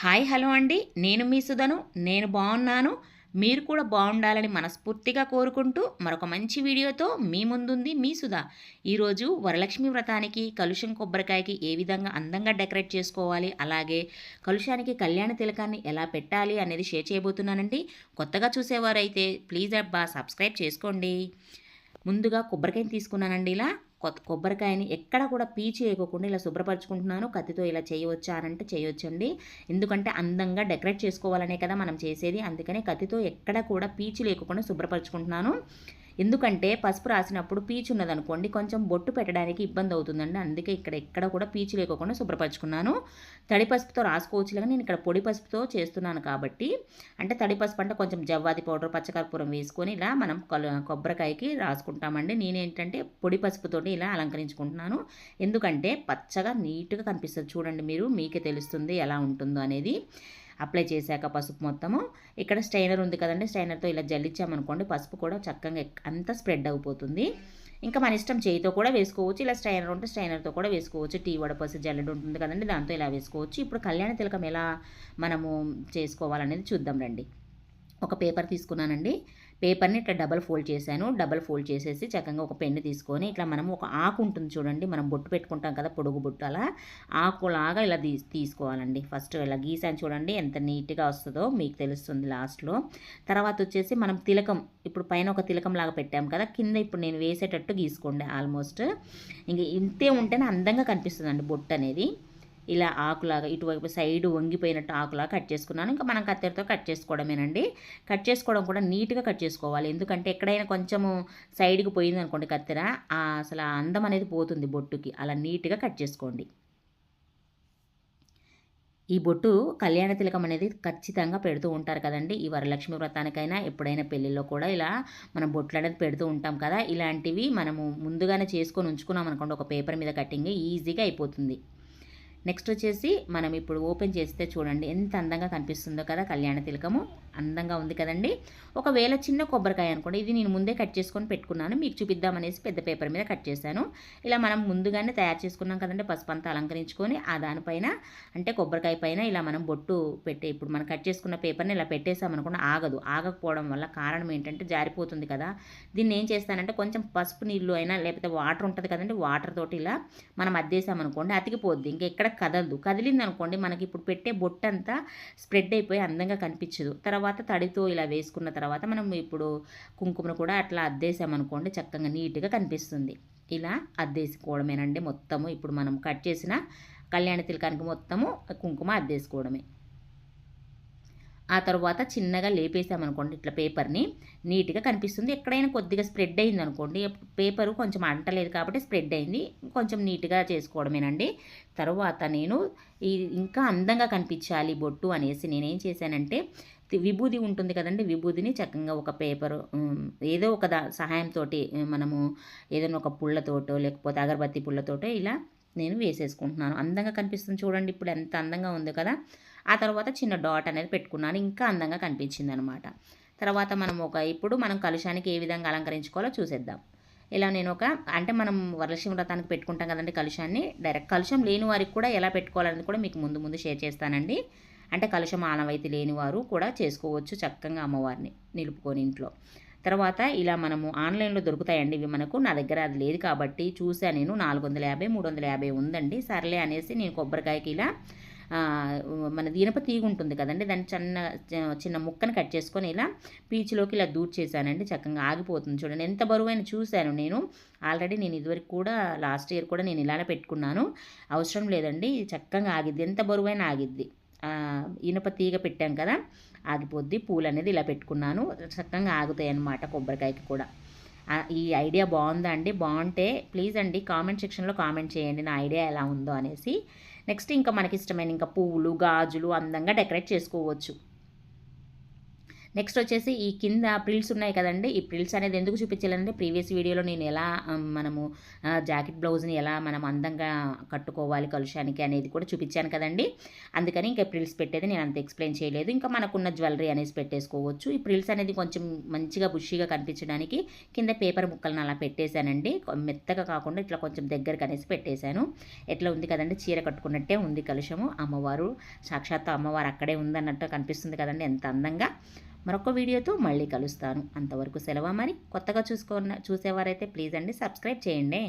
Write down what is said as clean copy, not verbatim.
Hi hello అండి. నేను మీ సుధను. నేను బాగున్నాను. మీరు కూడా బాగుండాలని మనస్ఫూర్తిగా కోరుకుంటూ మరొక మంచి వీడియోతో మీ ముందుంది మీ సుధా. ఈరోజు వరలక్ష్మి వ్రతానికి కలుషం కొబ్బరికాయకి ఏ విధంగా అందంగా డెకరేట్ చేసుకోవాలి, అలాగే కలుషానికి కళ్యాణ తిలకాన్ని ఎలా పెట్టాలి అనేది షేర్ చేయబోతున్నానండి. కొత్తగా చూసేవారైతే ప్లీజ్ అబ్బా సబ్స్క్రైబ్ చేసుకోండి. ముందుగా కొబ్బరికాయని తీసుకున్నానండి. ఇలా కొబ్బరికాయని ఎక్కడ కూడా పీచు వేయకోకుండా ఇలా శుభ్రపరచుకుంటున్నాను. కత్తితో ఇలా చేయవచ్చా అనంటే చేయొచ్చండి. ఎందుకంటే అందంగా డెకరేట్ చేసుకోవాలనే కదా మనం చేసేది. అందుకనే కత్తితో ఎక్కడ కూడా పీచు లేకుండా శుభ్రపరచుకుంటున్నాను. ఎందుకంటే పసుపు రాసినప్పుడు పీచు ఉన్నదనుకోండి కొంచెం బొట్టు పెట్టడానికి ఇబ్బంది అవుతుందండి. అందుకే ఇక్కడ ఎక్కడ కూడా పీచు లేకోకుండా శుభ్రపరచుకున్నాను. తడి పసుపుతో రాసుకోవచ్చులాగా నేను ఇక్కడ పొడి పసుపుతో చేస్తున్నాను కాబట్టి, అంటే తడి పసుపు అంటే కొంచెం జవ్వాది పౌడర్, పచ్చకర్పూరం వేసుకొని ఇలా మనం కొబ్బరికాయకి రాసుకుంటామండి. నేనేంటంటే పొడి పసుపుతోటి ఇలా అలంకరించుకుంటున్నాను. ఎందుకంటే పచ్చగా నీట్గా కనిపిస్తుంది. చూడండి మీరు, మీకే తెలుస్తుంది ఎలా ఉంటుందో అనేది. అప్లై చేశాక పసుపు మొత్తము ఇక్కడ స్ట్రైనర్ ఉంది కదండి, స్ట్రైనర్తో ఇలా జల్లించామనుకోండి పసుపు కూడా చక్కగా అంతా స్ప్రెడ్ అయిపోతుంది. ఇంకా మన ఇష్టం చేయితో కూడా వేసుకోవచ్చు, ఇలా స్ట్రైనర్ ఉంటే స్ట్రైనర్తో కూడా వేసుకోవచ్చు. టీ వడపసి జల్లెడు ఉంటుంది కదండి, దాంతో ఇలా వేసుకోవచ్చు. ఇప్పుడు కళ్యాణ తిలకం ఎలా మనము చేసుకోవాలనేది చూద్దాం రండి. ఒక పేపర్ తీసుకున్నానండి. పేపర్ని ఇట్లా డబల్ ఫోల్డ్ చేశాను. డబల్ ఫోల్డ్ చేసేసి చక్కగా ఒక పెన్ను తీసుకొని ఇట్లా మనం ఒక ఆకు ఉంటుంది చూడండి, మనం బొట్టు పెట్టుకుంటాం కదా పొడుగు బొట్టు, అలా ఆకులాగా ఇలా తీసుకోవాలండి. ఫస్ట్ ఇలా గీసాను చూడండి, ఎంత నీట్గా వస్తుందో మీకు తెలుస్తుంది లాస్ట్లో. తర్వాత వచ్చేసి మనం తిలకం, ఇప్పుడు పైన ఒక తిలకం లాగా పెట్టాం కదా, కింద ఇప్పుడు నేను వేసేటట్టు గీసుకోండి. ఆల్మోస్ట్ ఇంక ఇంతే ఉంటేనే అందంగా కనిపిస్తుందండి బొట్టు అనేది. ఇలా ఆకులాగా ఇటువైపు సైడ్ వంగిపోయినట్టు ఆకులాగా కట్ చేసుకున్నాను. ఇంకా మనం కత్తెరతో కట్ చేసుకోవడమేనండి. కట్ చేసుకోవడం కూడా నీట్గా కట్ చేసుకోవాలి. ఎందుకంటే ఎక్కడైనా కొంచెము సైడ్కి పోయింది అనుకోండి కత్తెర, అసలు ఆ అందం అనేది పోతుంది బొట్టుకి. అలా నీట్గా కట్ చేసుకోండి. ఈ బొట్టు కళ్యాణ తిలకం అనేది ఖచ్చితంగా పెడుతూ ఉంటారు కదండి. ఈ వరలక్ష్మి వ్రతానికైనా ఎప్పుడైనా పెళ్ళిళ్ళలో కూడా ఇలా మనం బొట్లు అనేది పెడుతూ ఉంటాం కదా. ఇలాంటివి మనము ముందుగానే చేసుకొని ఉంచుకున్నాం అనుకోండి, ఒక పేపర్ మీద కటింగ్ ఈజీగా అయిపోతుంది. నెక్స్ట్ వచ్చేసి మనం ఇప్పుడు ఓపెన్ చేస్తే చూడండి ఎంత అందంగా కనిపిస్తుందో కదా కళ్యాణ తిలకము. అందంగా ఉంది కదండి. ఒకవేళ చిన్న కొబ్బరికాయ అనుకోండి, ఇది నేను ముందే కట్ చేసుకొని పెట్టుకున్నాను, మీకు చూపిద్దామనేసి పెద్ద పేపర్ మీద కట్ చేశాను. ఇలా మనం ముందుగానే తయారు చేసుకున్నాం కదండి, పసుపు అంతా అలంకరించుకొని ఆ దానిపైన అంటే కొబ్బరికాయ పైన ఇలా మనం బొట్టు పెట్టి, ఇప్పుడు మనం కట్ చేసుకున్న పేపర్ని ఇలా పెట్టేసామనుకోండి ఆగకపోవడం వల్ల కారణం ఏంటంటే జారిపోతుంది కదా. దీన్ని ఏం చేస్తానంటే కొంచెం పసుపు నీళ్ళు అయినా లేకపోతే వాటర్ ఉంటుంది కదండి, వాటర్ తోటి ఇలా మనం అద్దేసామనుకోండి అతికిపోద్ది. ఇంకెక్కడ కదలదు. కదిలింది అనుకోండి మనకి ఇప్పుడు పెట్టే బొట్టు అంతా స్ప్రెడ్ అయిపోయి అందంగా కనిపించదు. తర్వాత తడితో ఇలా వేసుకున్న తర్వాత మనం ఇప్పుడు కుంకుమను కూడా అట్లా అద్దేసామనుకోండి చక్కగా నీట్గా కనిపిస్తుంది. ఇలా అద్దేసుకోవడమేనండి మొత్తము. ఇప్పుడు మనం కట్ చేసిన కళ్యాణ తిలకానికి మొత్తము కుంకుమ అద్దేసుకోవడమే. ఆ తర్వాత చిన్నగా లేపేసామనుకోండి ఇట్లా పేపర్ని, నీట్గా కనిపిస్తుంది. ఎక్కడైనా కొద్దిగా స్ప్రెడ్ అయింది అనుకోండి, పేపరు కొంచెం అంటలేదు కాబట్టి స్ప్రెడ్ అయింది, కొంచెం నీట్గా చేసుకోవడమేనండి. తర్వాత నేను ఇంకా అందంగా కనిపించాలి బొట్టు అనేసి నేనేం చేశానంటే, విభూది ఉంటుంది కదండి, విభూదిని చక్కగా ఒక పేపరు ఏదో ఒక సహాయంతో మనము ఏదైనా ఒక పుల్లతోటో లేకపోతే అగరబత్తి పుల్లతోటో ఇలా నేను వేసేసుకుంటున్నాను. అందంగా కనిపిస్తుంది చూడండి, ఇప్పుడు ఎంత అందంగా ఉందో కదా. ఆ తర్వాత చిన్న డాట్ అనేది పెట్టుకున్నాను, ఇంకా అందంగా కనిపించింది అనమాట. తర్వాత ఇప్పుడు మనం కలుషానికి ఏ విధంగా అలంకరించుకోవాలో చూసేద్దాం. ఇలా నేను అంటే మనం వరలక్ష్మి వ్రతానికి పెట్టుకుంటాం కదండి కలుషాన్ని, డైరెక్ట్ కలుషం లేని వారికి కూడా ఎలా పెట్టుకోవాలనేది కూడా మీకు ముందు షేర్ చేస్తానండి. అంటే కలుషం ఆనవాయితీ లేని వారు కూడా చేసుకోవచ్చు చక్కగా అమ్మవారిని నిలుపుకొని ఇంట్లో. తర్వాత ఇలా మనము ఆన్లైన్లో దొరుకుతాయండి ఇవి మనకు. నా దగ్గర అది లేదు కాబట్టి చూసాను నేను, 450 350 ఉందండి. సర్లే అనేసి నేను కొబ్బరికాయకి ఇలా మన దీనప తీగ ఉంటుంది కదండి, దాన్ని చిన్న ముక్కను కట్ చేసుకొని ఇలా పీచులోకి ఇలా దూర్చేసానండి. చక్కగా ఆగిపోతుంది చూడండి, ఎంత బరువైన చూశాను నేను. ఆల్రెడీ నేను ఇదివరకు కూడా లాస్ట్ ఇయర్ కూడా నేను ఇలానే పెట్టుకున్నాను. అవసరం లేదండి, చక్కగా ఆగిద్ది, ఎంత బరువైన ఆగిద్ది. ఇనుప తీగ పెట్టాం కదా, ఆగిపోద్ది. పూలు అనేది ఇలా పెట్టుకున్నాను, చక్కగా ఆగుతాయి అన్నమాట కొబ్బరికాయకి కూడా. ఈ ఐడియా బాగుందా అండి? బాగుంటే ప్లీజ్ అండి కామెంట్ సెక్షన్లో కామెంట్ చేయండి నా ఐడియా ఎలా ఉందో అనేసి. నెక్స్ట్ ఇంకా మనకి ఇష్టమైన ఇంకా పువ్వులు, గాజులు అందంగా డెకరేట్ చేసుకోవచ్చు. నెక్స్ట్ వచ్చేసి ఈ కింద ప్రిల్స్ ఉన్నాయి కదండి, ఈ ప్రిల్స్ అనేది ఎందుకు చూపించాలంటే ప్రీవియస్ వీడియోలో నేను ఎలా మనము జాకెట్ బ్లౌజ్ని ఎలా మనం అందంగా కట్టుకోవాలి కలుషానికి అనేది కూడా చూపించాను కదండి. అందుకని ఇంకా ప్రిల్స్ పెట్టేది నేను అంత ఎక్స్ప్లెయిన్ చేయలేదు. ఇంకా మనకున్న జ్యువెలరీ అనేసి పెట్టేసుకోవచ్చు. ఈ ప్రిల్స్ అనేది కొంచెం మంచిగా బుషీగా కనిపించడానికి కింద పేపర్ ముక్కలను అలా పెట్టేశానండి. మెత్తగా కాకుండా ఇట్లా కొంచెం దగ్గరకు అనేసి పెట్టేశాను. ఎట్లా ఉంది కదండి, చీర కట్టుకున్నట్టే ఉంది కలుషము. అమ్మవారు సాక్షాత్తు అమ్మవారు అక్కడే ఉందన్నట్టు కనిపిస్తుంది కదండి, ఎంత అందంగా. మరొక వీడియోతో మళ్ళీ కలుస్తాను. అంతవరకు సెలవు మరి. కొత్తగా చూసేవారైతే ప్లీజ్ అండి సబ్స్క్రైబ్ చేయండి.